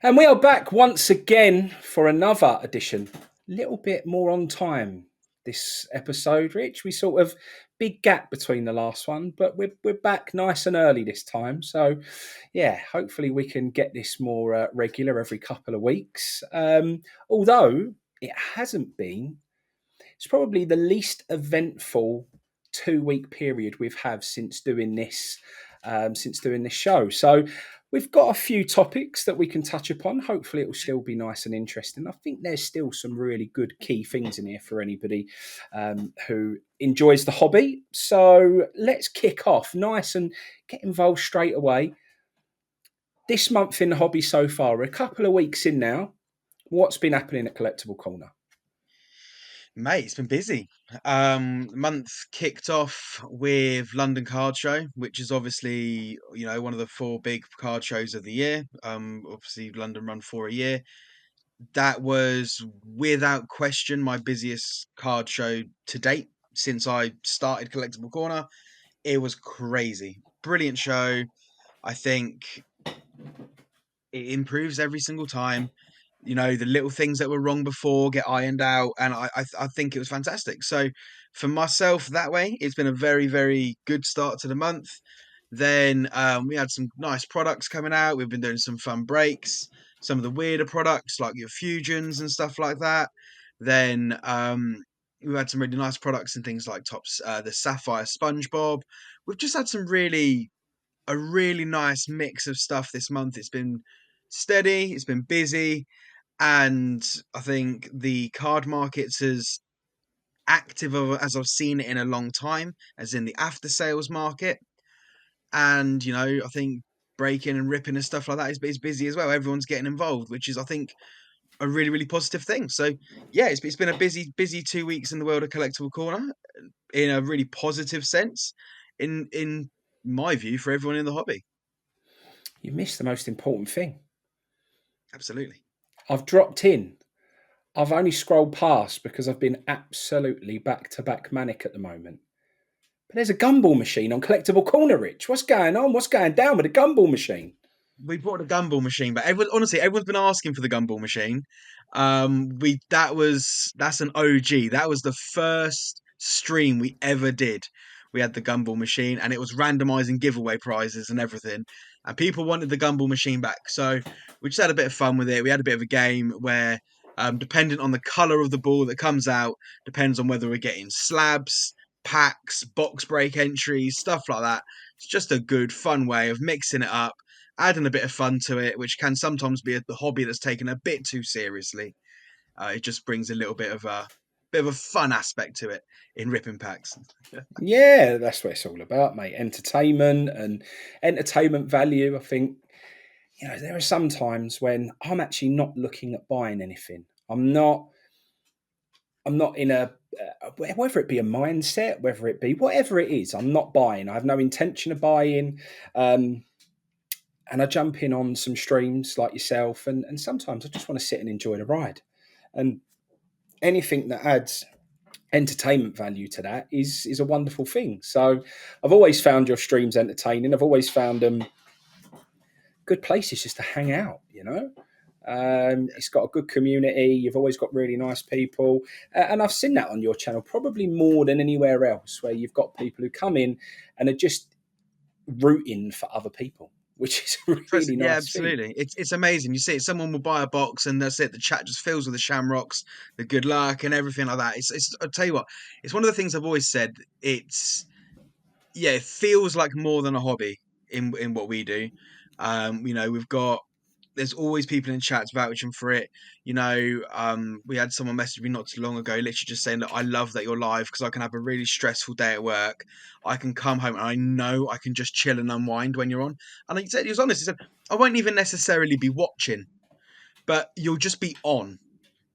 And we are back once again for another edition. A little bit more on time this episode, Rich. We sort of big gap between the last one, but we're back nice and early this time. So, yeah, hopefully we can get this more regular every couple of weeks. Although it hasn't been, it's probably the least eventful 2 week period we've had since doing this. Since doing this show. So we've got a few topics that we can touch upon. Hopefully it will still be nice and interesting. I think there's still some really good key things in here for anybody who enjoys the hobby. So let's kick off nice and get involved straight away. This month in the hobby so far, we're a couple of weeks in now. What's been happening at Collectible Corner? Mate, it's been busy. Month kicked off with London Card Show, which is obviously, one of the four big card shows of the year. Obviously London run four a year. That was without question my busiest card show to date since I started Collectible Corner. It was crazy. Brilliant show. I think it improves every single time. The little things that were wrong before get ironed out, and I think it was fantastic. So for myself, that way, it's been a very, very good start to the month. Then we had some nice products coming out. We've been doing some fun breaks, some of the weirder products like your fusions and stuff like that. Then we had some really nice products and things like the Sapphire SpongeBob. We've just had a really nice mix of stuff this month. It's been steady, it's been busy, and I think the card market's as active as I've seen it in a long time, as in the after sales market. And I think breaking and ripping and stuff like that is busy as well. Everyone's getting involved, which is, I think, a really, really positive thing. So yeah, it's been a busy 2 weeks in the world of Collectible Corner in a really positive sense, in my view, for everyone in the hobby. You missed the most important thing. Absolutely. I've dropped in. I've only scrolled past because I've been absolutely back-to-back manic at the moment. But there's a gumball machine on Collectible Corner, Rich. What's going on? What's going down with a gumball machine? We bought a gumball machine, but everyone's been asking for the gumball machine. That's an OG. That was the first stream we ever did. We had the gumball machine, and it was randomizing giveaway prizes and everything. And people wanted the gumball machine back, so we just had a bit of fun with it. We had a bit of a game where, dependent on the color of the ball that comes out, depends on whether we're getting slabs, packs, box break entries, stuff like that. It's just a good, fun way of mixing it up, adding a bit of fun to it, which can sometimes be the hobby that's taken a bit too seriously. It just brings a bit of a fun aspect to it in ripping packs. Yeah, that's what it's all about, mate. Entertainment and entertainment value. I think, there are some times when I'm actually not looking at buying anything. I'm not in whether it be a mindset, whether it be whatever it is, I'm not buying. I have no intention of buying. And I jump in on some streams like yourself, and sometimes I just want to sit and enjoy the ride. And anything that adds entertainment value to that is a wonderful thing. So I've always found your streams entertaining. I've always found them good places just to hang out. It's got a good community. You've always got really nice people. And I've seen that on your channel probably more than anywhere else, where you've got people who come in and are just rooting for other people, which is a really Yeah, nice thing. absolutely. It's amazing. You see it. Someone will buy a box, and that's it. The chat just fills with the shamrocks, the good luck, and everything like that. It's. I'll tell you what. It's one of the things I've always said. It feels like more than a hobby in what we do. We've got there's always people in chats vouching for it. We had someone message me not too long ago, literally just saying that I love that you're live because I can have a really stressful day at work. I can come home and I know I can just chill and unwind when you're on. And he was honest. He said, I won't even necessarily be watching, but you'll just be on.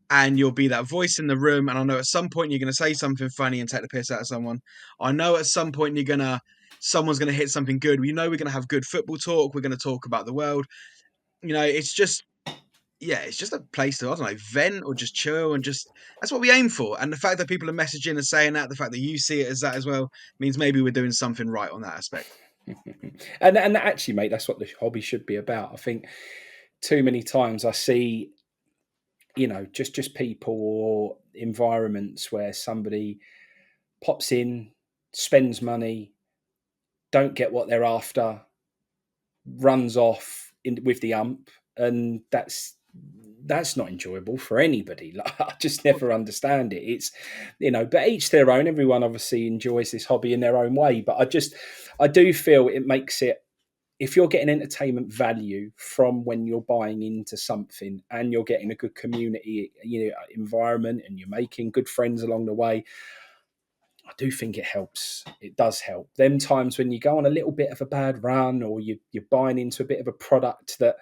And you'll be that voice in the room. And I know at some point you're going to say something funny and take the piss out of someone. I know at some point someone's going to hit something good. We know we're going to have good football talk. We're going to talk about the world. It's just, yeah, it's just a place to, I don't know, vent or just chill, and just that's what we aim for. And the fact that people are messaging and saying that, the fact that you see it as that as well, means maybe we're doing something right on that aspect. And actually, mate, that's what the hobby should be about. I think too many times I see, just people or environments where somebody pops in, spends money, don't get what they're after, runs off with the ump, and that's not enjoyable for anybody. Like, I just never understand it. It's, but each their own. Everyone obviously enjoys this hobby in their own way, but I do feel it makes it, if you're getting entertainment value from when you're buying into something and you're getting a good community, environment, and you're making good friends along the way, I do think it helps. It does help. Them times when you go on a little bit of a bad run, or you're buying into a bit of a product that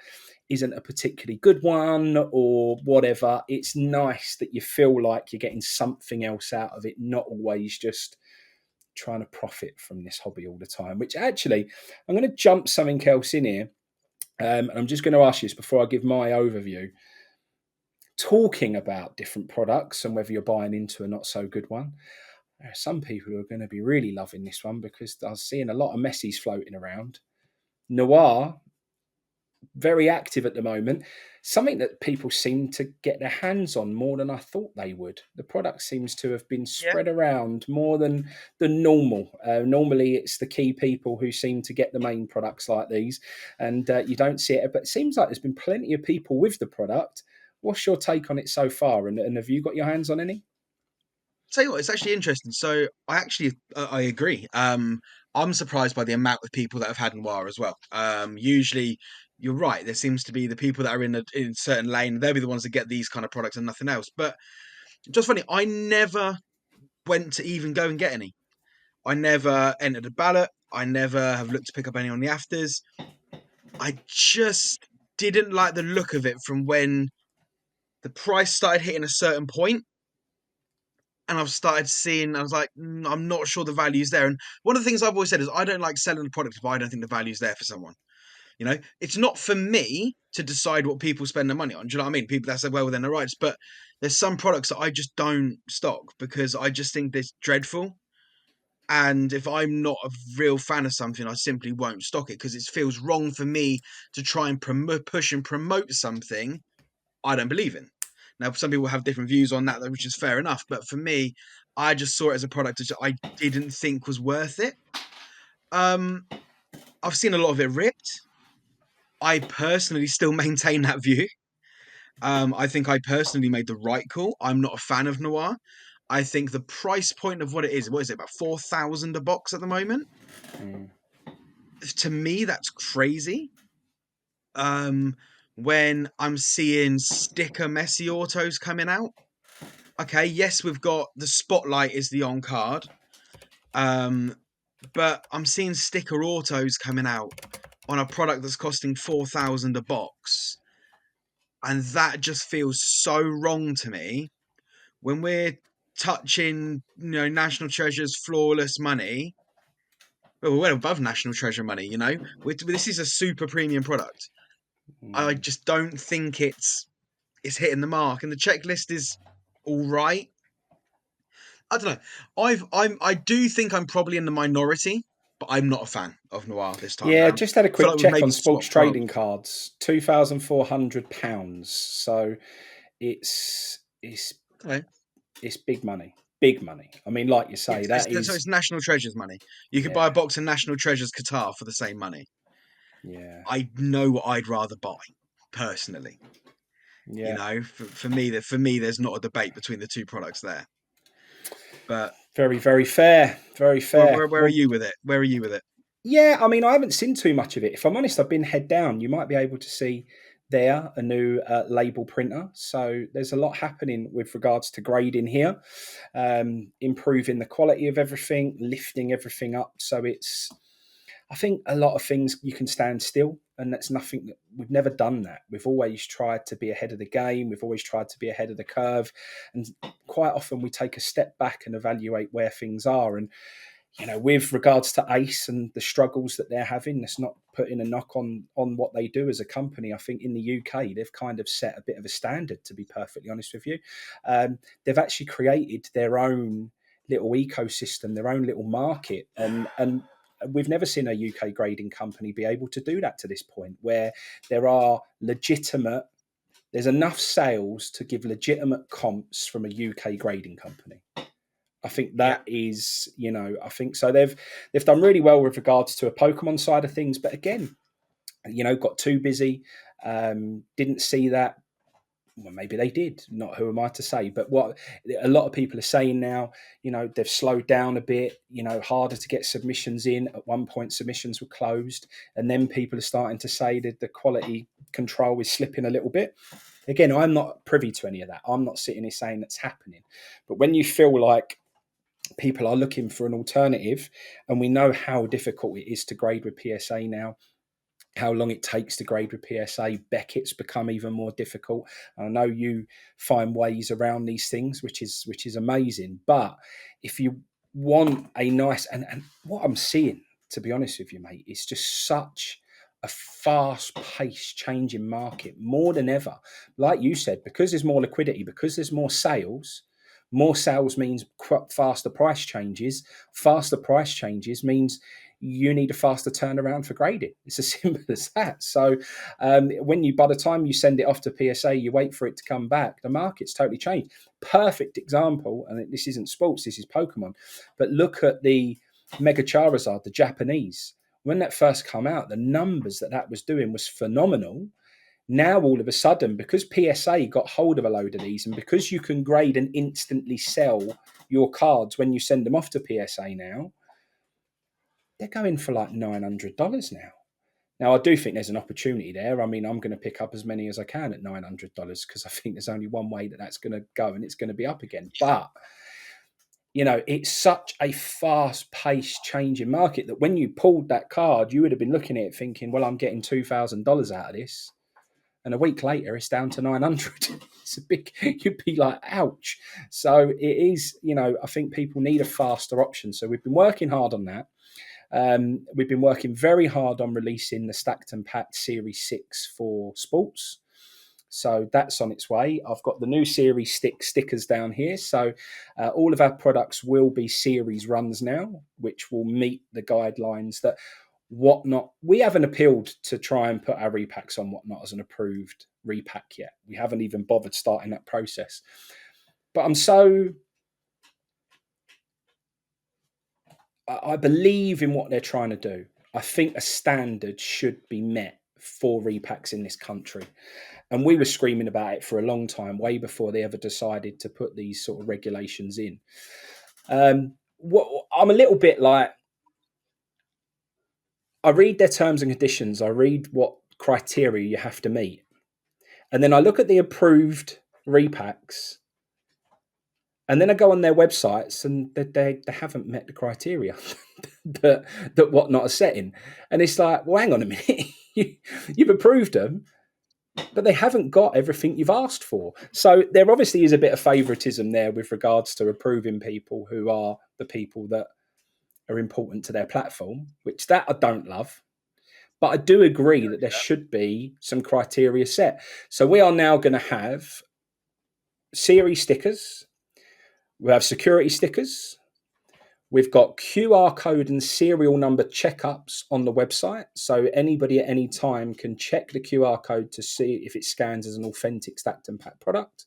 isn't a particularly good one or whatever, it's nice that you feel like you're getting something else out of it, not always just trying to profit from this hobby all the time. Which actually, I'm going to jump something else in here. And I'm just going to ask you this before I give my overview. Talking about different products and whether you're buying into a not so good one, there are some people who are going to be really loving this one, because I was seeing a lot of messies floating around. Noir, very active at the moment. Something that people seem to get their hands on more than I thought they would. The product seems to have been Yeah. spread around more than normal. Normally, it's the key people who seem to get the main products like these, and you don't see it. But it seems like there's been plenty of people with the product. What's your take on it so far? And have you got your hands on any? Tell you what, it's actually interesting. So I agree. I'm surprised by the amount of people that have had Noir as well. Usually, you're right. There seems to be the people that are in a certain lane. They'll be the ones that get these kind of products and nothing else. But just funny, I never went to even go and get any. I never entered a ballot. I never have looked to pick up any on the afters. I just didn't like the look of it from when the price started hitting a certain point, and I've started seeing, I was like, I'm not sure the value's there. And one of the things I've always said is I don't like selling a product if I don't think the value's there for someone. It's not for me to decide what people spend their money on. Do you know what I mean? People that say, well, within their rights. But there's some products that I just don't stock because I just think they're dreadful. And if I'm not a real fan of something, I simply won't stock it because it feels wrong for me to try and push and promote something I don't believe in. Now, some people have different views on that, which is fair enough. But for me, I just saw it as a product that I didn't think was worth it. Um, I've seen a lot of it ripped. I personally still maintain that view. I think I personally made the right call. I'm not a fan of Noir. I think the price point of what is it, about 4,000 a box at the moment? Mm. To me, that's crazy. Um, when I'm seeing sticker messy autos coming out, okay, yes, we've got the Spotlight is the on card, um, but I'm seeing sticker autos coming out on a product that's costing 4,000 a box, and that just feels so wrong to me. When we're touching, National Treasure's flawless money, well, we're well above National Treasure money. This is a super premium product. I Mm. just don't think it's hitting the mark, and the checklist is all right. I don't know. I do think I'm probably in the minority, but I'm not a fan of Noir this time Yeah, round. just had a I feel quick like we've check on maybe sports swapped roles. trading cards. £2,400. So it's Okay. it's big money. Big money. I mean, like you Yes, say, that so is, it's National Treasures money. You could buy a yeah, box of National Treasures Qatar for the same money. yeah, I know what I'd rather buy, personally. yeah. For me, there's not a debate between the two products there. But Very, very fair. Very where, fair. where, where are Well, you with it? Where are you with it? yeah, I mean, I haven't seen too much of it. If I'm honest, I've been head down. You might be able to see there a new label printer. So there's a lot happening with regards to grading here, improving the quality of everything, lifting everything up. So I think a lot of things you can stand still, and that's nothing that we've never done that. We've always tried to be ahead of the game. We've always tried to be ahead of the curve, and quite often we take a step back and evaluate where things are. And with regards to Ace and the struggles that they're having, that's not putting a knock on what they do as a company. I think in the UK they've kind of set a bit of a standard. To be perfectly honest with you, they've actually created their own little ecosystem, their own little market, and we've never seen a UK grading company be able to do that to this point, where there are legitimate, there's enough sales to give legitimate comps from a UK grading company. I think Yeah. that is, I think so. They've done really well with regards to a Pokemon side of things, but again, got too busy, didn't see that. Well, maybe they did. Not who am I to say? But what a lot of people are saying now, they've slowed down a bit. Harder to get submissions in. At one point, submissions were closed, and then people are starting to say that the quality control is slipping a little bit. Again, I'm not privy to any of that. I'm not sitting here saying that's happening. But when you feel like people are looking for an alternative, and we know how difficult it is to grade with PSA now, how long it takes to grade with PSA, Beckett's become even more difficult. I know you find ways around these things, which is amazing. But if you want a nice, and what I'm seeing, to be honest with you, mate, it's just such a fast-paced changing market, more than ever. Like you said, because there's more liquidity, because there's more sales. More sales means faster price changes. Faster price changes means you need a faster turnaround for grading. It's as simple as that. So by the time you send it off to PSA, you wait for it to come back, the market's totally changed. Perfect example, and this isn't sports, this is Pokemon, but look at the Mega Charizard, the Japanese. When that first came out, the numbers that was doing was phenomenal. Now, all of a sudden, because PSA got hold of a load of these, and because you can grade and instantly sell your cards when you send them off to PSA now, they're going for like $900 now. Now, I do think there's an opportunity there. I mean, I'm going to pick up as many as I can at $900 because I think there's only one way that's going to go, and it's going to be up again. But, it's such a fast-paced changing market that when you pulled that card, you would have been looking at it thinking, well, I'm getting $2,000 out of this. And a week later, it's down to 900. It's a big, you'd be like, ouch. So it is, I think people need a faster option. So we've been working hard on that. We've been working very hard on releasing the Stacked and Packed Series 6 for sports. So that's on its way. I've got the new Series 6 stickers down here. So all of our products will be series runs now, which will meet the guidelines that Whatnot. We haven't appealed to try and put our repacks on Whatnot as an approved repack yet. We haven't even bothered starting that process. But I believe in what they're trying to do. I think a standard should be met for repacks in this country. And we were screaming about it for a long time, way before they ever decided to put these sort of regulations in. I'm a little bit like, I read their terms and conditions. I read what criteria you have to meet. And then I look at the approved repacks. And then I go on their websites and they haven't met the criteria that Whatnot is setting. And it's like, well, hang on a minute. You've approved them, but they haven't got everything you've asked for. So there obviously is a bit of favoritism there with regards to approving people who are the people that are important to their platform, which that I don't love. But I do agree that there should be some criteria set. So we are now going to have series stickers. We have security stickers. We've got QR code and serial number checkups on the website. So anybody at any time can check the QR code to see if it scans as an authentic Stacked and Packed product.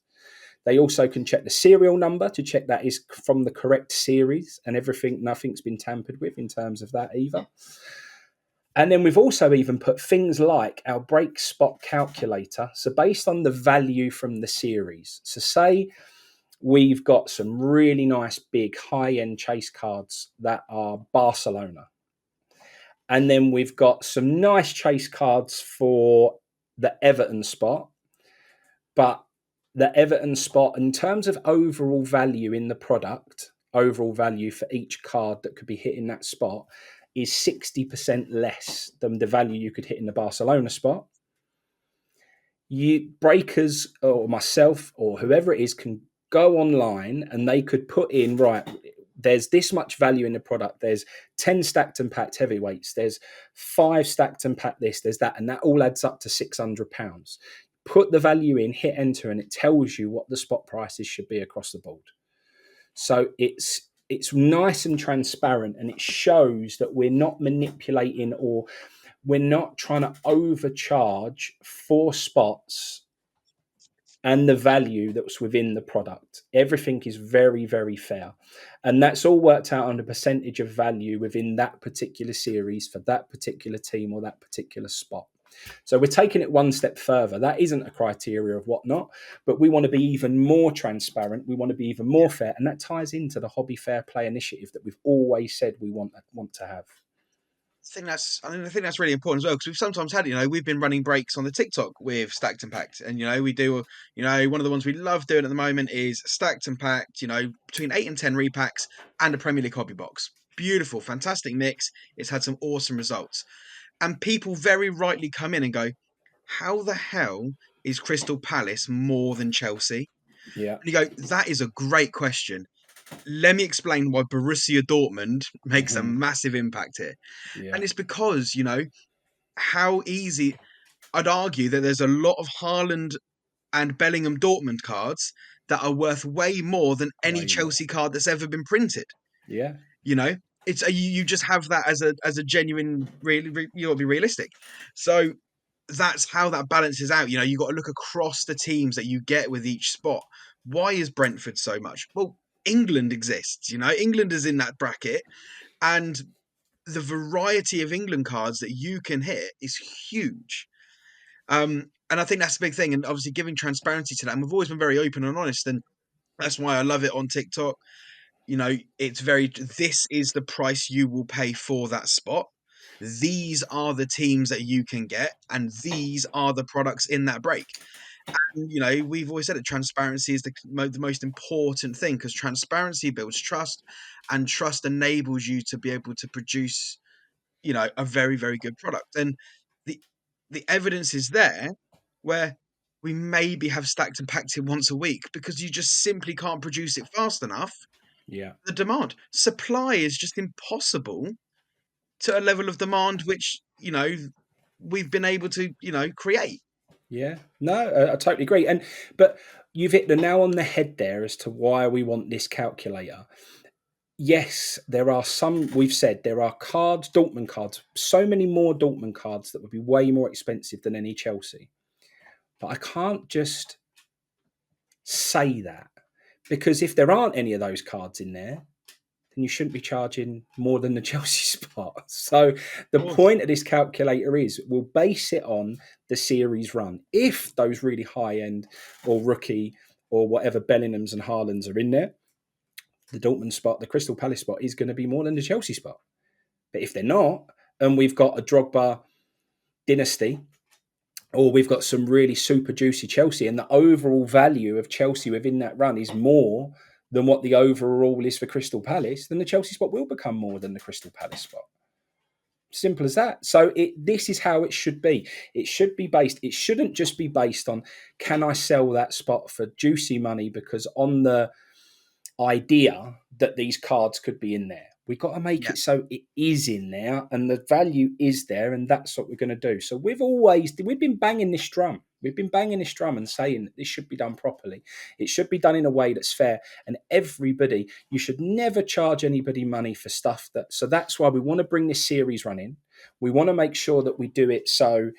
They also can check the serial number to check that is from the correct series and everything, nothing's been tampered with in terms of that either. And then we've also even put things like our break spot calculator. So based on the value from the series. So say we've got some really nice big high-end chase cards that are Barcelona. And then we've got some nice chase cards for the Everton spot. But the Everton spot, in terms of overall value in the product, overall value for each card that could be hit in that spot, is 60% less than the value you could hit in the Barcelona spot. You breakers or myself or whoever it is can go online and they could put in, right, there's this much value in the product. There's 10 Stacked and Packed heavyweights. There's 5 Stacked and Packed this, there's that. And that all adds up to £600. Put the value in, hit enter, and it tells you what the spot prices should be across the board. So it's it's nice and transparent, and it shows that we're not manipulating, or we're not trying to overcharge for spots and the value that's within the product. Everything is very, very fair. And that's all worked out on a percentage of value within that particular series for that particular team or that particular spot. So we're taking it one step further. That isn't a criteria of whatnot, but we want to be even more transparent. We want to be even more fair. And that ties into the hobby fair play initiative that we've always said we want to have. I think that's really important as well, because we've sometimes had, we've been running breaks on the TikTok with Stacked and Packed, and we do, one of the ones we love doing at the moment is Stacked and Packed, between 8 and 10 repacks and a Premier League hobby box. Beautiful, fantastic mix. It's had some awesome results, and people very rightly come in and go, "How the hell is Crystal Palace more than Chelsea?" Yeah. And you go, "That is a great question. Let me explain why Borussia Dortmund makes a Mm-hmm. massive impact here." Yeah. And it's because, how easy, I'd argue that there's a lot of Haaland and Bellingham Dortmund cards that are worth way more than any Way more. Chelsea card that's ever been printed. Yeah. You know, it's you just have that as a genuine, really, you got to be realistic. So that's how that balances out. You got to look across the teams that you get with each spot. Why is Brentford so much? Well, England exists. England is in that bracket, and the variety of England cards that you can hit is huge. And I think that's the big thing. And obviously giving transparency to that. And we've always been very open and honest. And that's why I love it on TikTok. This is the price you will pay for that spot. These are the teams that you can get, and these are the products in that break. And, we've always said that transparency is the most important thing, because transparency builds trust, and trust enables you to be able to produce a very, very good product. And the the evidence is there, where we maybe have Stacked and Packed it once a week because you just simply can't produce it fast enough. Yeah. The demand, supply is just impossible to a level of demand which we've been able to create. Yeah, no, I totally agree. But you've hit the nail on the head there as to why we want this calculator. Yes, there are some. We've said there are cards, Dortmund cards, so many more Dortmund cards that would be way more expensive than any Chelsea. But I can't just say that, because if there aren't any of those cards in there, then you shouldn't be charging more than the Chelsea spot. So the Of course. point of this calculator is we'll base it on the series run. If those really high end or rookie or whatever Bellinghams and Haalands are in there, the Dortmund spot, the Crystal Palace spot is going to be more than the Chelsea spot. But if they're not, and we've got a Drogba dynasty, or we've got some really super juicy Chelsea, and the overall value of Chelsea within that run is more than what the overall is for Crystal Palace, then the Chelsea spot will become more than the Crystal Palace spot. Simple as that. So this is how it should be. It should be based. It shouldn't just be based on, can I sell that spot for juicy money because on the idea that these cards could be in there. We've got to make Yeah. it so it is in there and the value is there, and that's what we're going to do. So we've been banging this drum. We've been banging this drum and saying that this should be done properly. It should be done in a way that's fair. And everybody, you should never charge anybody money for stuff that. So that's why we want to bring this series running. We want to make sure that we do it so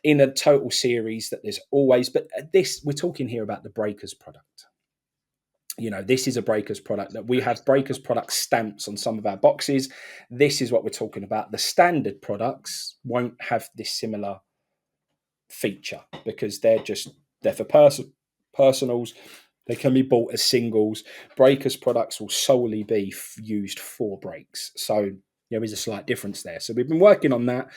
in a total series that there's always. But this, we're talking here about the Breakers product. This is a Breakers product that we have Breakers product stamps on some of our boxes. This is what we're talking about. The standard products won't have this similar feature because they're for personals. They can be bought as singles. Breakers products will solely be used for breaks. So there is a slight difference there. So we've been working on that.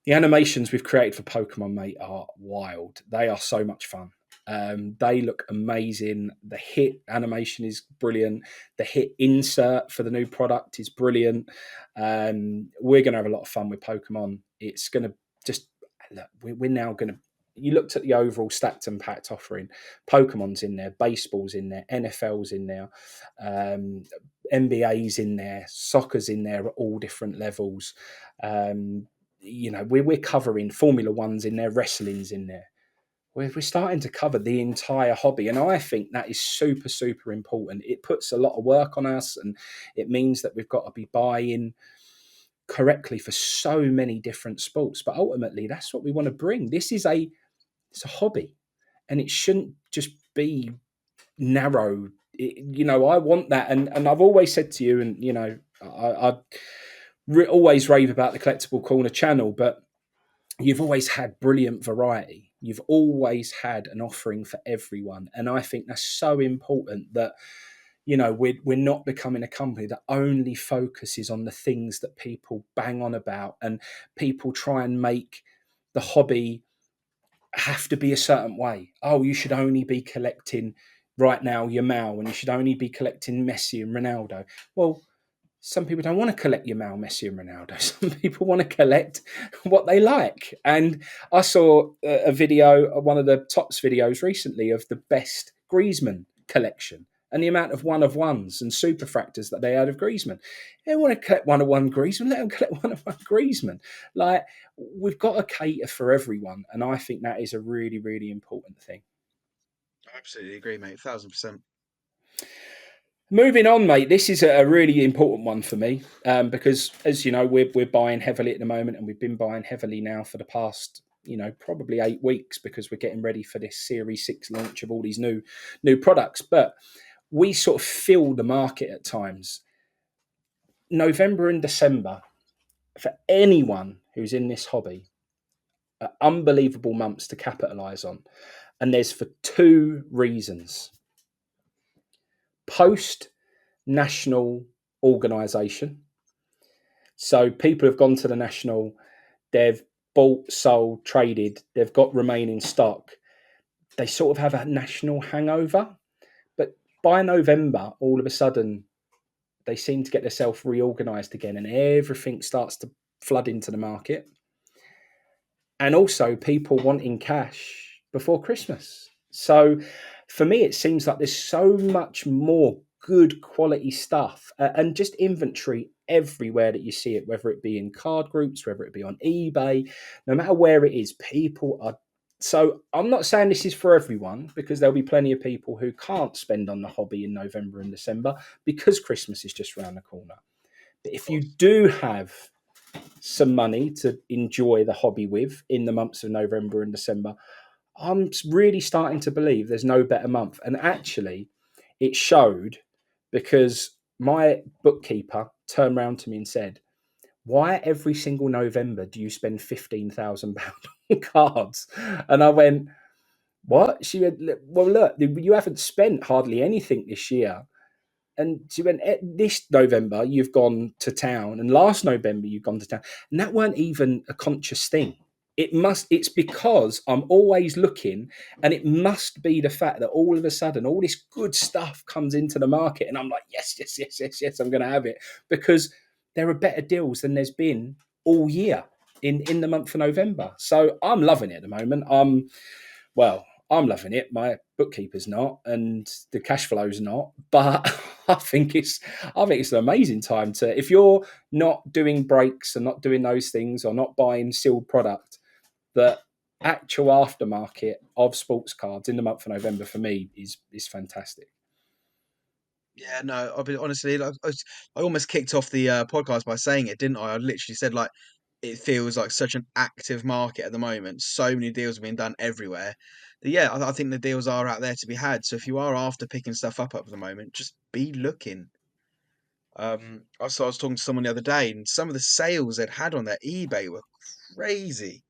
The animations we've created for Pokemon, mate, are wild. They are so much fun. They look amazing. The hit animation is brilliant. The hit insert for the new product is brilliant. We're going to have a lot of fun with Pokemon. It's going to just look, we're now going to. You looked at the overall Stacked and Packed offering. Pokemon's in there, baseball's in there, NFL's in there, NBA's in there, soccer's in there at all different levels. We're covering Formula One's in there, wrestling's in there. we're starting to cover the entire hobby, and I think that is super, super important. It puts a lot of work on us, and it means that we've got to be buying correctly for so many different sports. But ultimately, that's what we want to bring. It's a hobby, and it shouldn't just be narrow. I want that, and I've always said to you, and I always rave about the Collectible Corner channel, but you've always had brilliant variety. You've always had an offering for everyone. And I think that's so important that, we're not becoming a company that only focuses on the things that people bang on about, and people try and make the hobby have to be a certain way. Oh, you should only be collecting right now your Mal, and you should only be collecting Messi and Ronaldo. Well, some people don't want to collect your Mal, Messi, and Ronaldo. Some people want to collect what they like. And I saw a video, one of the Tops videos recently, of the best Griezmann collection and the amount of one of ones and superfractors that they had of Griezmann. They want to collect one of one Griezmann. Let them collect one of one Griezmann. Like, we've got to cater for everyone, and I think that is a really, really important thing. I absolutely agree, mate. 1,000%. Moving on, mate. This is a really important one for me because, as you know, we're buying heavily at the moment, and we've been buying heavily now for the past, probably 8 weeks, because we're getting ready for this Series 6 launch of all these new products. But we sort of feel the market at times. November and December, for anyone who's in this hobby, are unbelievable months to capitalise on, and there's for two reasons. Post national organisation. So people have gone to the national, they've bought, sold, traded, they've got remaining stock. They sort of have a national hangover. But by November, all of a sudden, they seem to get themselves reorganised again, and everything starts to flood into the market. And also people wanting cash before Christmas. So for me, it seems like there's so much more good quality stuff and just inventory everywhere that you see it, whether it be in card groups, whether it be on eBay, no matter where it is, people are. So I'm not saying this is for everyone, because there'll be plenty of people who can't spend on the hobby in November and December because Christmas is just around the corner. But Of if you course. do have some money to enjoy the hobby with in the months of November and December, I'm really starting to believe there's no better month. And actually, it showed, because my bookkeeper turned around to me and said, "Why every single November do you spend £15,000 on cards?" And I went, "What?" She went, "Well, look, you haven't spent hardly anything this year." And she went, "This November you've gone to town, and last November you've gone to town, and that weren't even a conscious thing. It's because I'm always looking, and it must be the fact that all of a sudden all this good stuff comes into the market, and I'm like, yes, yes, yes, yes, yes, I'm going to have it, because there are better deals than there's been all year in the month of November. So I'm loving it at the moment. I'm loving it. My bookkeeper's not, and the cash flow's not. But I think it's an amazing time to, if you're not doing breaks and not doing those things, or not buying sealed product, the actual aftermarket of sports cards in the month of November for me is fantastic. Yeah, no, I'll be honestly, like, I almost kicked off the podcast by saying it, didn't I? I literally said, like, it feels like such an active market at the moment. So many deals are being done everywhere. But yeah, I think the deals are out there to be had. So if you are after picking stuff up at the moment, just be looking. I was talking to someone the other day, and some of the sales they'd had on their eBay were crazy.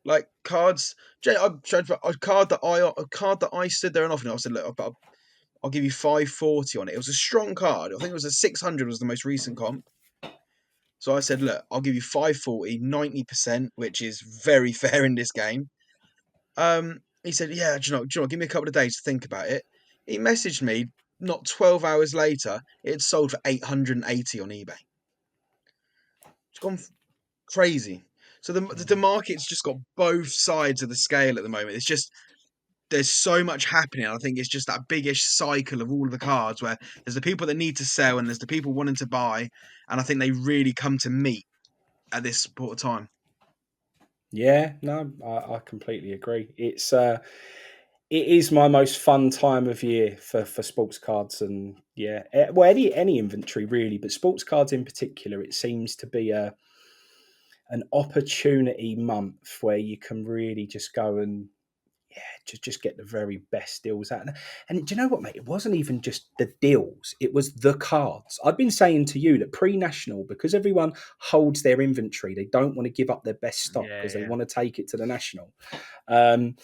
Like cards, I showed a card that I stood there and offered. I said, look, I'll give you 540 on it. It was a strong card. I think it was a 600 was the most recent comp. So I said, look, I'll give you 540, 90%, which is very fair in this game. He said, yeah, do you know, give me a couple of days to think about it. He messaged me not 12 hours later. It had sold for 880 on eBay. It's gone crazy. So the market's just got both sides of the scale at the moment. It's just there's so much happening. I think it's just that biggish cycle of all of the cards where there's the people that need to sell and there's the people wanting to buy, and I think they really come to meet at this sort of time. Yeah, no, I completely agree. It is my most fun time of year for sports cards, and yeah, well, any inventory really, but sports cards in particular. It seems to be a an opportunity month where you can really just go and yeah, just get the very best deals out. And do you know what, mate? It wasn't even just the deals; it was the cards. I've been saying to you that pre-national, because everyone holds their inventory, they don't want to give up their best stock Yeah, because they yeah. want to take it to the national. Um,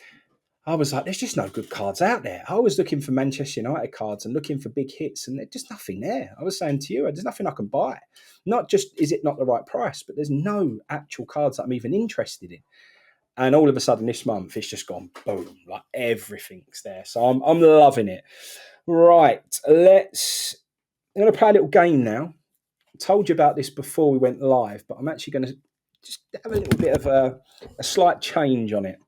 I was like, there's just no good cards out there. I was looking for Manchester United cards and looking for big hits, and there's just nothing there. I was saying to you, there's nothing I can buy. Not just is it not the right price, but there's no actual cards that I'm even interested in. And all of a sudden, this month, it's just gone boom, like everything's there. So I'm loving it. Right, I'm going to play a little game now. I told you about this before we went live, but I'm actually going to just have a little bit of a slight change on it.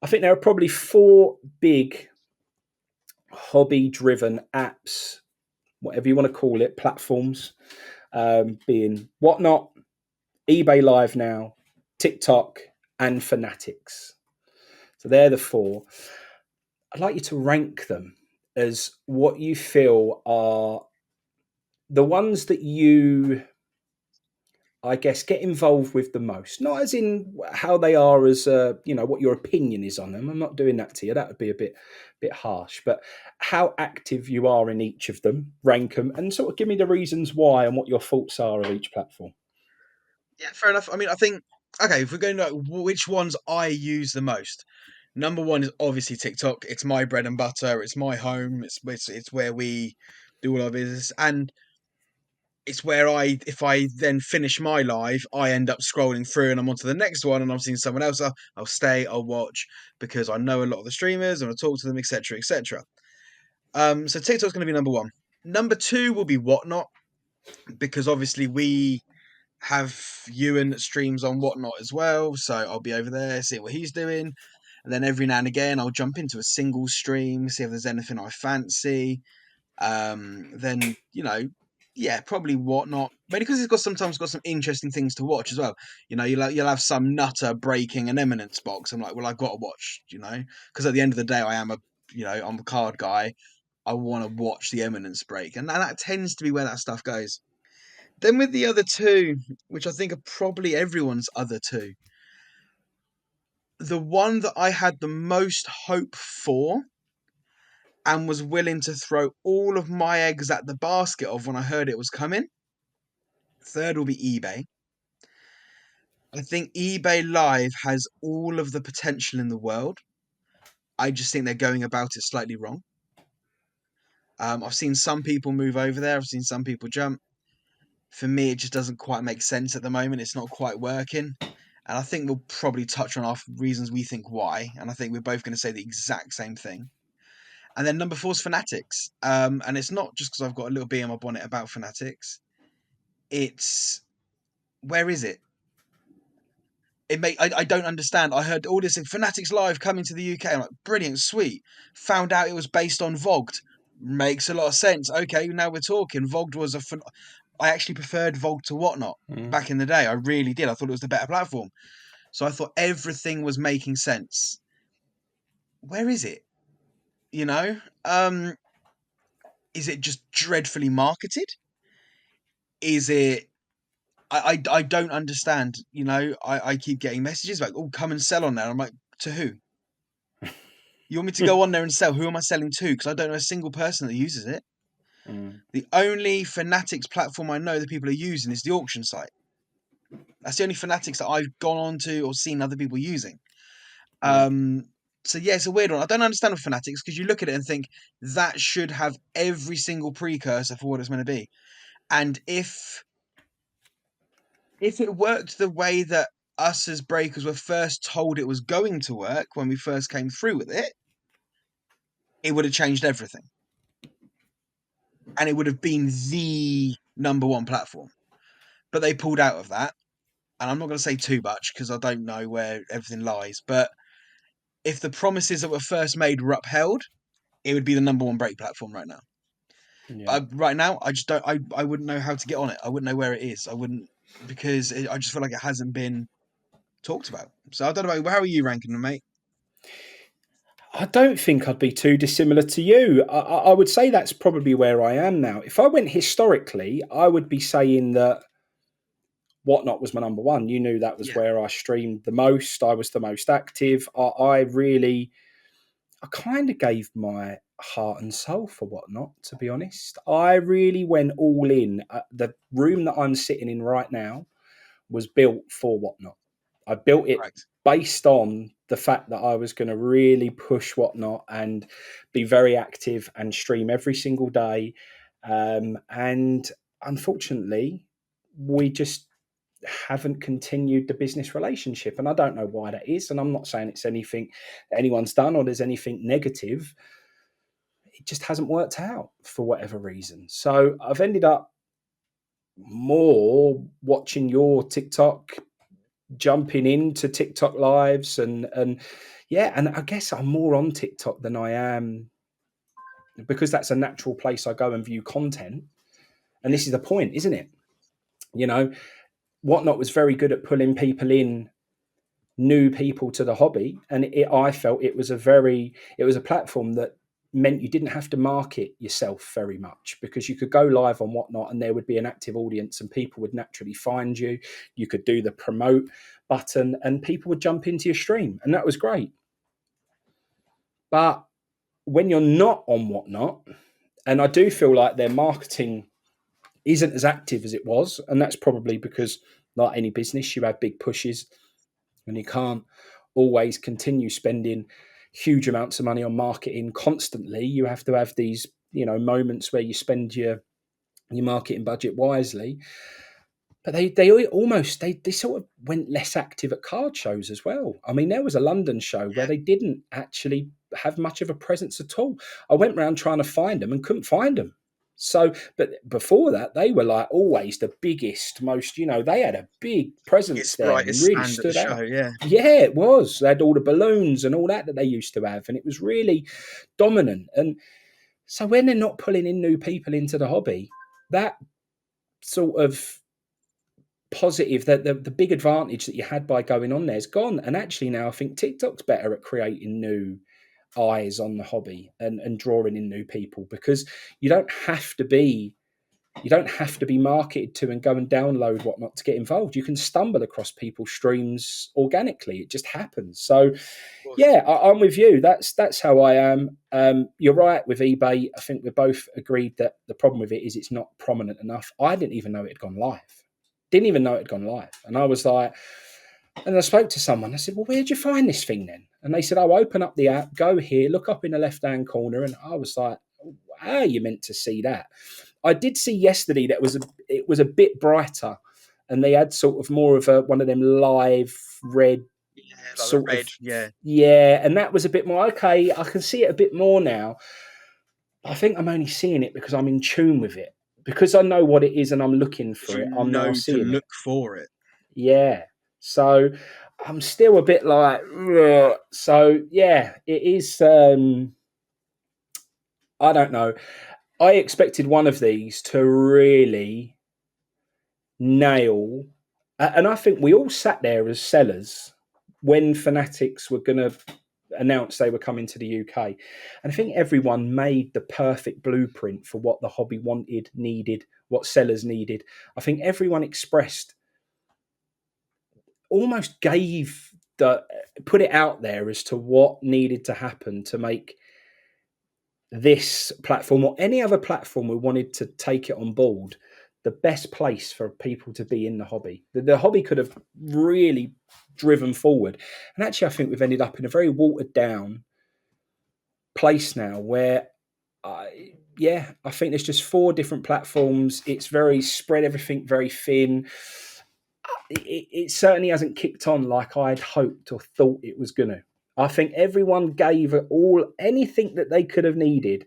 I think there are probably four big hobby driven apps, whatever you want to call it, platforms, being Whatnot, eBay Live Now, TikTok, and Fanatics. So they're the four. I'd like you to rank them as what you feel are the ones that you, I guess, get involved with the most. Not as in how they are as what your opinion is on them. I'm not doing that to you. That would be a bit harsh. But how active you are in each of them, rank them, and sort of give me the reasons why and what your thoughts are of each platform. Yeah, fair enough. I mean, I think okay, if we're going to which ones I use the most, number one is obviously TikTok. It's my bread and butter. It's my home. It's where we do all our business, and it's where if I then finish my live, I end up scrolling through and I'm onto the next one, and I'm seeing someone else. I'll stay, I'll watch because I know a lot of the streamers and I talk to them, etc., etc. So TikTok's going to be number one. Number two will be Whatnot because obviously we have Ewan that streams on Whatnot as well. So I'll be over there, see what he's doing. And then every now and again, I'll jump into a single stream, see if there's anything I fancy. Then, yeah, probably Whatnot. Maybe because it's sometimes got some interesting things to watch as well. You'll have some nutter breaking an Eminence box. I'm like, well, I've got to watch, because at the end of the day, I'm a card guy. I want to watch the Eminence break. And that tends to be where that stuff goes. Then with the other two, which I think are probably everyone's other two, the one that I had the most hope for and was willing to throw all of my eggs at the basket of when I heard it was coming, third will be eBay. I think eBay Live has all of the potential in the world. I just think they're going about it slightly wrong. I've seen some people move over there. I've seen some people jump. For me, it just doesn't quite make sense at the moment. It's not quite working. And I think we'll probably touch on our reasons we think why. And I think we're both going to say the exact same thing. And then number four is Fanatics. And it's not just because I've got a little bee in my bonnet about Fanatics. It's where is it? I don't understand. I heard all this in Fanatics Live coming to the UK. I'm like, brilliant, sweet. Found out it was based on Vogt. Makes a lot of sense. Okay, now we're talking. Vogt was I actually preferred Vogt to Whatnot Mm. back in the day. I really did. I thought it was the better platform. So I thought everything was making sense. Where is it? You know? Is it just dreadfully marketed? Is it I don't understand. I keep getting messages like, oh, come and sell on there. I'm like, to who? You want me to go on there and sell? Who am I selling to? Because I don't know a single person that uses it. Mm. The only Fanatics platform I know that people are using is the auction site. That's the only Fanatics that I've gone on to or seen other people using. Yeah. Um, so yeah, it's a weird one. I don't understand with Fanatics because you look at it and think that should have every single precursor for what it's meant to be. And if it worked the way that us as breakers were first told it was going to work when we first came through with it, it would have changed everything. And it would have been the number one platform. But they pulled out of that. And I'm not going to say too much because I don't know where everything lies. But if the promises that were first made were upheld, it would be the number one break platform right now. Yeah. Right now, I just don't. I wouldn't know how to get on it. I wouldn't know where it is. I wouldn't because I just feel like it hasn't been. talked about. So I don't know, how are you ranking them, mate? I don't think I'd be too dissimilar to you. I would say that's probably where I am now. If I went historically, I would be saying that Whatnot was my number one. You knew that was Yeah, where I streamed the most. I was the most active. I kind of gave my heart and soul for Whatnot, to be honest. I really went all in. The room that I'm sitting in right now was built for Whatnot. I built it correct. based on the fact that I was going to really push Whatnot and be very active and stream every single day. And unfortunately, we just haven't continued the business relationship. And I don't know why that is. And I'm not saying it's anything that anyone's done or there's anything negative. It just hasn't worked out for whatever reason. So I've ended up more watching your TikTok, jumping into TikTok lives and yeah, and I guess I'm more on TikTok than I am because that's a natural place I go and view content. And Yeah, this is the point, isn't it? You know, Whatnot was very good at pulling people in, new people to the hobby, and I felt it was a platform that meant you didn't have to market yourself very much because you could go live on Whatnot and there would be an active audience and people would naturally find you. You could do the promote button and people would jump into your stream, and that was great. But when you're not on Whatnot, and I do feel like their marketing isn't as active as it was, and that's probably because, like any business, you have big pushes and you can't always continue spending huge amounts of money on marketing constantly. You have to have these, moments where you spend your marketing budget wisely. But they sort of went less active at card shows as well. I mean, there was a London show where yeah. they didn't actually have much of a presence at all. I went around trying to find them and couldn't find them. So, but before that, they were like always the biggest, most, they had a big presence Biggest, there and brightest really stand at the stood show. out. Yeah, Yeah, it was. They had all the balloons and all that they used to have, and it was really dominant. And so when they're not pulling in new people into the hobby, that sort of positive, that the big advantage that you had by going on there is gone. And actually now I think TikTok's better at creating new eyes on the hobby and drawing in new people because you don't have to be you don't have to be marketed to and go and download Whatnot to get involved. You can stumble across people's streams organically. It just happens. So of course. yeah, I'm with you. That's how I am. You're right with eBay. I think we're both agreed that the problem with it is it's not prominent enough. I didn't even know it had gone live. Didn't even know it had gone live. And I was like, and I spoke to someone. I said, "Well, where'd you find this thing then?" And they said, "Oh, open up the app, go here, look up in the left-hand corner." And I was like, "How are you meant to see that?" I did see yesterday that it was a bit brighter, and they had sort of more of a one of them live red Yeah, like the sort red. of, Yeah, yeah, and that was a bit more okay. I can see it a bit more now. I think I'm only seeing it because I'm in tune with it. Because I know what it is and I'm looking because for you it, I'm now know to seeing it. look for it. Yeah. So I'm still a bit like, ugh. So yeah, it is. I don't know. I expected one of these to really nail, and I think we all sat there as sellers when Fanatics were going to announce they were coming to the UK. And I think everyone made the perfect blueprint for what the hobby wanted, needed, what sellers needed. I think everyone expressed, almost gave the, put it out there as to what needed to happen to make this platform or any other platform we wanted to take it on board the best place for people to be in the hobby. The hobby could have really driven forward. And actually, I think we've ended up in a very watered down place now where, I think there's just four different platforms. It's very spread, everything very thin. It certainly hasn't kicked on like I'd hoped or thought it was going to. I think everyone gave it all, anything that they could have needed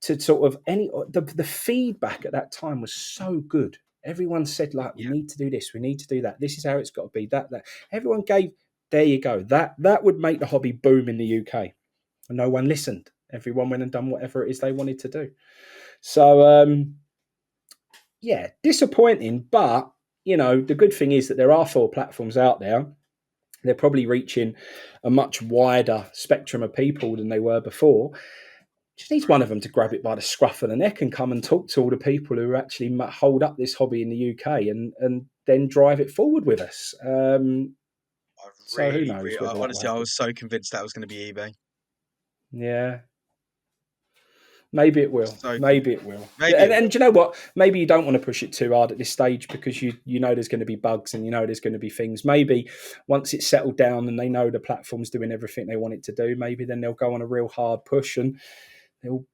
to sort of the feedback at that time was so good. Everyone said like, we Yeah, need to do this, we need to do that. This is how it's got to be. That everyone gave. There you go. That would make the hobby boom in the UK. And no one listened. Everyone went and done whatever it is they wanted to do. So yeah, disappointing. But the good thing is that there are four platforms out there. They're probably reaching a much wider spectrum of people than they were before. Just needs one of them to grab it by the scruff of the neck and come and talk to all the people who actually hold up this hobby in the UK, and then drive it forward with us. I So who really, knows really, whether that will honestly, I happen? was so convinced that was going to be eBay. Yeah, maybe it will. So Maybe it will. maybe it And will. do you know what? Maybe you don't want to push it too hard at this stage because you know there's going to be bugs and you know there's going to be things. Maybe once it's settled down and they know the platform's doing everything they want it to do, maybe then they'll go on a real hard push and they'll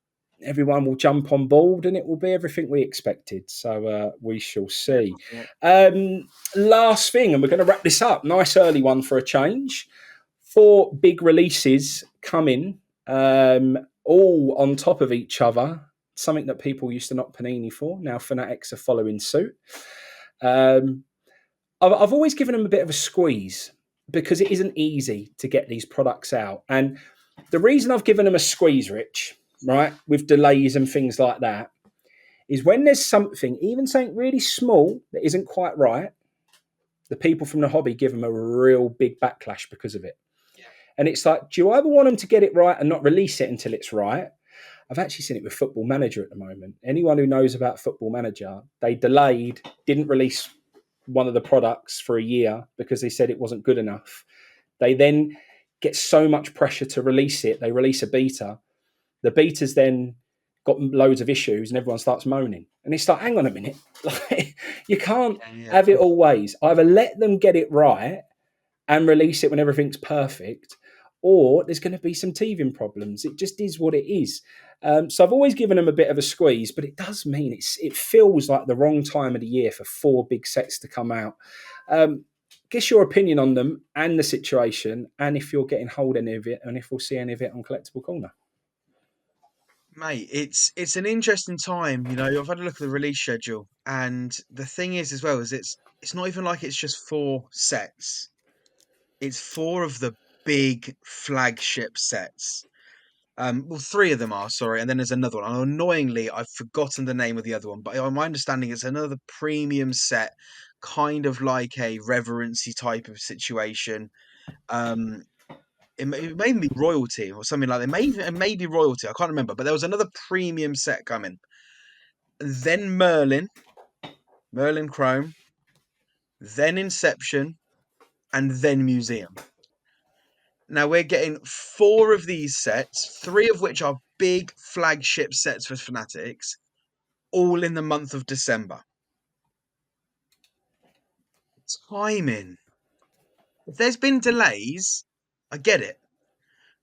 everyone will jump on board and it will be everything we expected. So we shall see. Yeah. Last thing, and we're going to wrap this up. Nice early one for a change. 4 big releases coming, all on top of each other. Something that people used to knock Panini for. Now Fanatics are following suit. Um, I've always given them a bit of a squeeze because it isn't easy to get these products out. And the reason I've given them a squeeze, Rich, right, with delays and things like that, is when there's something, even something really small that isn't quite right, the people from the hobby give them a real big backlash because of it. And it's like, do you ever want them to get it right and not release it until it's right? I've actually seen it with Football Manager at the moment. Anyone who knows about Football Manager, they delayed, didn't release one of the products for a year because they said it wasn't good enough. They then get so much pressure to release it. They release a beta. The beta's then got loads of issues and everyone starts moaning. And it's like, hang on a minute. Like, you can't Yeah, yeah. have it all ways. Either let them get it right and release it when everything's perfect, or there's going to be some teething problems. It just is what it is. So I've always given them a bit of a squeeze, but it does mean it feels like the wrong time of the year for 4 big sets to come out. Guess your opinion on them and the situation, and if you're getting hold of any of it, and if we'll see any of it on Collectible Corner. Mate, it's an interesting time. You know, I've had a look at the release schedule, and the thing is, as well, is it's not even like it's just 4 sets. It's 4 of the big flagship sets. Well, 3 of them are, sorry, and then there's another one. And annoyingly, I've forgotten the name of the other one, but my understanding is another premium set, kind of like a reverency type of situation. Um, it may be royalty or something like that. It may be royalty. I can't remember, but there was another premium set coming. Then Merlin Chrome, then Inception, and then Museum. Now we're getting 4 of these sets, 3 of which are big flagship sets for Fanatics, all in the month of December. Timing. If there's been delays, I get it.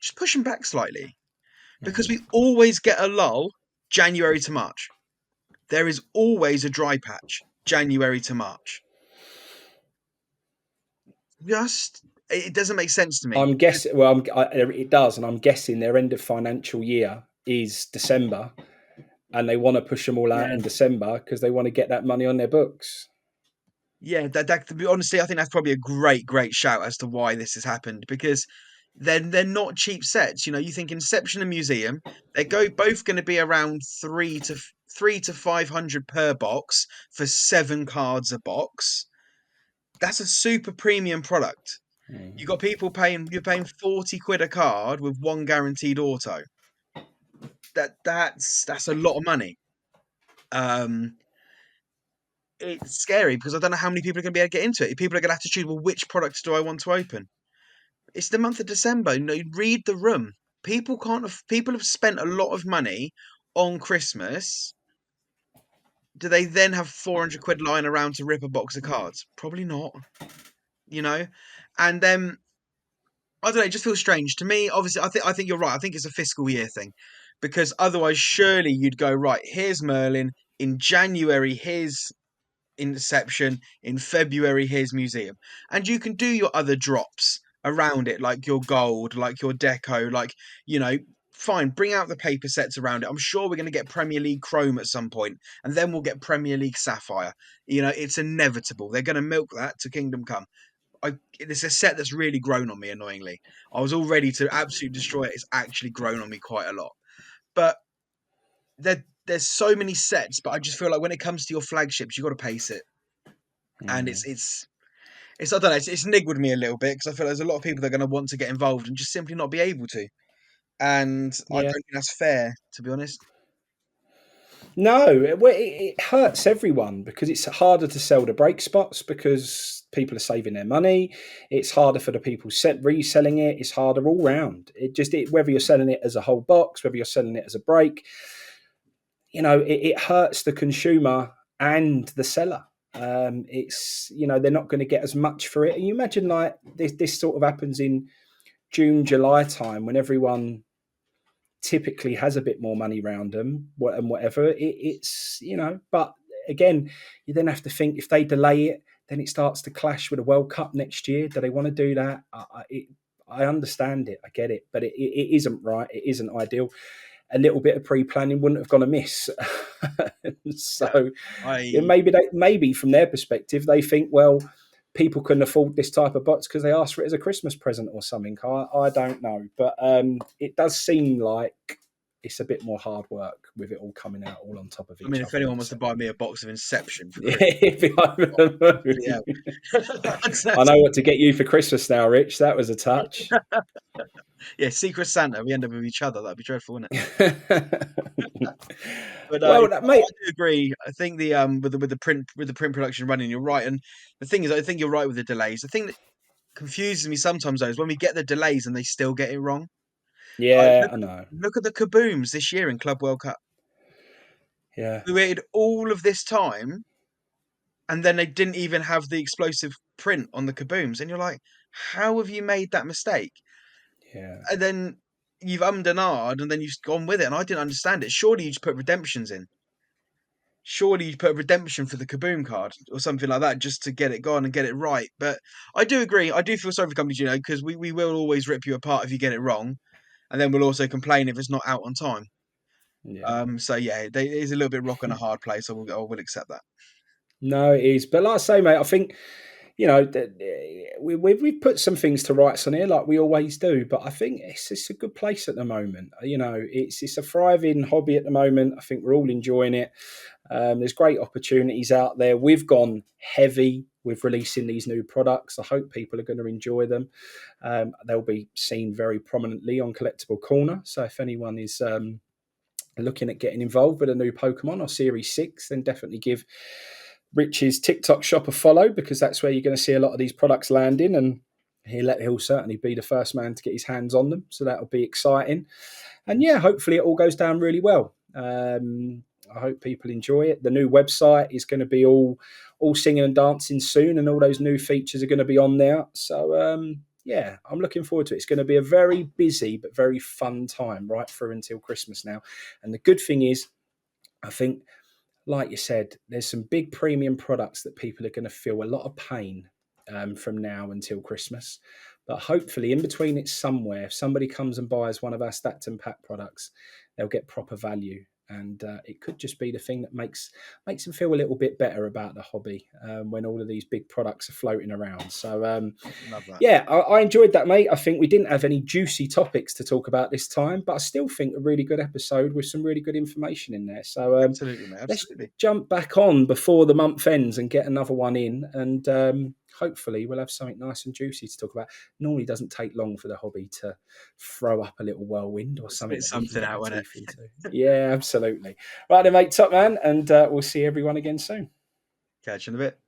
Just push them back slightly because we always get a lull January to March. There is always a dry patch January to March. Just it doesn't make sense to me. I'm guessing. Well, it does, and I'm guessing their end of financial year is December, and they want to push them all out Yeah. in December because they want to get that money on their books. Yeah, that to be honestly, I think that's probably a great shout as to why this has happened because they're not cheap sets. You know, you think Inception and Museum, they're both going to be around 3 to 500 per box for 7 cards a box. That's a super premium product. You got people paying you're paying 40 quid a card with 1 guaranteed auto. That's a lot of money. Um, it's scary because I don't know how many people are going to be able to get into it. People are going to have to choose, well, which products do I want to open? It's the month of December. You know, read the room. People have spent a lot of money on Christmas. Do they then have 400 quid lying around to rip a box of cards? Probably not, you know? And then I don't know, it just feels strange to me. Obviously, I think you're right. I think it's a fiscal year thing. Because otherwise surely you'd go, right, here's Merlin. In January, here's Inception. In February, here's Museum. And you can do your other drops around it, like your gold, like your deco, like, you know, fine, bring out the paper sets around it. I'm sure we're going to get Premier League Chrome at some point, and then we'll get Premier League Sapphire. You know, it's inevitable. They're going to milk that to Kingdom Come. It's a set that's really grown on me, annoyingly. I was all ready to absolutely destroy it. It's actually grown on me quite a lot. But there's so many sets, but I just feel like when it comes to your flagships, you got to pace it, and Mm. it's I don't know. It's niggled me a little bit because I feel there's a lot of people that are going to want to get involved and just simply not be able to. And I don't Yeah. think that's fair, to be honest. No, it hurts everyone because it's harder to sell the break spots because people are saving their money. It's harder for the people reselling it. It's harder all round. Whether you're selling it as a whole box, whether you're selling it as a break, it hurts the consumer and the seller. They're not going to get as much for it. And you imagine like this sort of happens in June, July time when everyone typically has a bit more money around them and whatever. But again, you then have to think if they delay it, then it starts to clash with the World Cup next year. Do they want to do that? I understand it, I get it, but it isn't right. It isn't ideal. A little bit of pre-planning wouldn't have gone amiss. Yeah, So I maybe from their perspective, they think, well, people couldn't afford this type of box because they asked for it as a Christmas present or something. I don't know, but it does seem like it's a bit more hard work with it all coming out all on top of I mean, each if other in anyone wants to buy December. me a box of Inception for Yeah, Christmas, if I'm oh, the bloody hell. mood. I know what to get you for Christmas now, Rich. That was a touch. Yeah, Secret Santa. We end up with each other. That'd be dreadful, wouldn't it? But Well, I mate. do agree. I think the with the print production running, you're right. And the thing is, I think you're right with the delays. The thing that confuses me sometimes though is when we get the delays and they still get it wrong. Like Yeah, I know. look at the kabooms this year in Club World Cup. Yeah, We waited all of this time, and then they didn't even have the explosive print on the kabooms, and you're like, how have you made that mistake? yeah, And then you've ummed and ahed, and then you've gone with it, and I didn't understand it. Surely you just put redemptions in. Surely you put a redemption for the Kaboom card or something like that just to get it gone and get it right. But I do agree. I do feel sorry for companies, because we will always rip you apart if you get it wrong, and then we'll also complain if it's not out on time. yeah. So yeah, it is a little bit rock and a hard place. I will accept that. No, it is. But like I say, mate, I think we've put some things to rights on here, like we always do. But I think it's a good place at the moment. It's a thriving hobby at the moment. I think we're all enjoying it. There's great opportunities out there. We've gone heavy with releasing these new products. I hope people are going to enjoy them. They'll be seen very prominently on Collectible Corner. So if anyone is looking at getting involved with a new Pokemon or Series 6, then definitely give Rich's TikTok shop a follow because that's where you're going to see a lot of these products landing, and he'll certainly be the first man to get his hands on them. So that'll be exciting. And yeah, hopefully it all goes down really well. I hope people enjoy it. The new website is going to be all singing and dancing soon, and all those new features are going to be on there. So yeah, I'm looking forward to it. It's going to be a very busy but very fun time right through until Christmas now. And the good thing is, I think, like you said, there's some big premium products that people are going to feel a lot of pain from now until Christmas. But hopefully, in between it somewhere, if somebody comes and buys one of our stacked and pack products, they'll get proper value. And it could just be the thing that makes them feel a little bit better about the hobby when all of these big products are floating around. So Love that. yeah, I enjoyed that, mate. I think we didn't have any juicy topics to talk about this time, but I still think a really good episode with some really good information in there. So Absolutely, mate. let's Absolutely. jump back on before the month ends and get another one in, and hopefully we'll have something nice and juicy to talk about. Normally doesn't take long for the hobby to throw up a little whirlwind or something Spit that we can something get out, our won't it? teeth into. Yeah, absolutely. Right then, mate, top man, and we'll see everyone again soon. Catch you in a bit.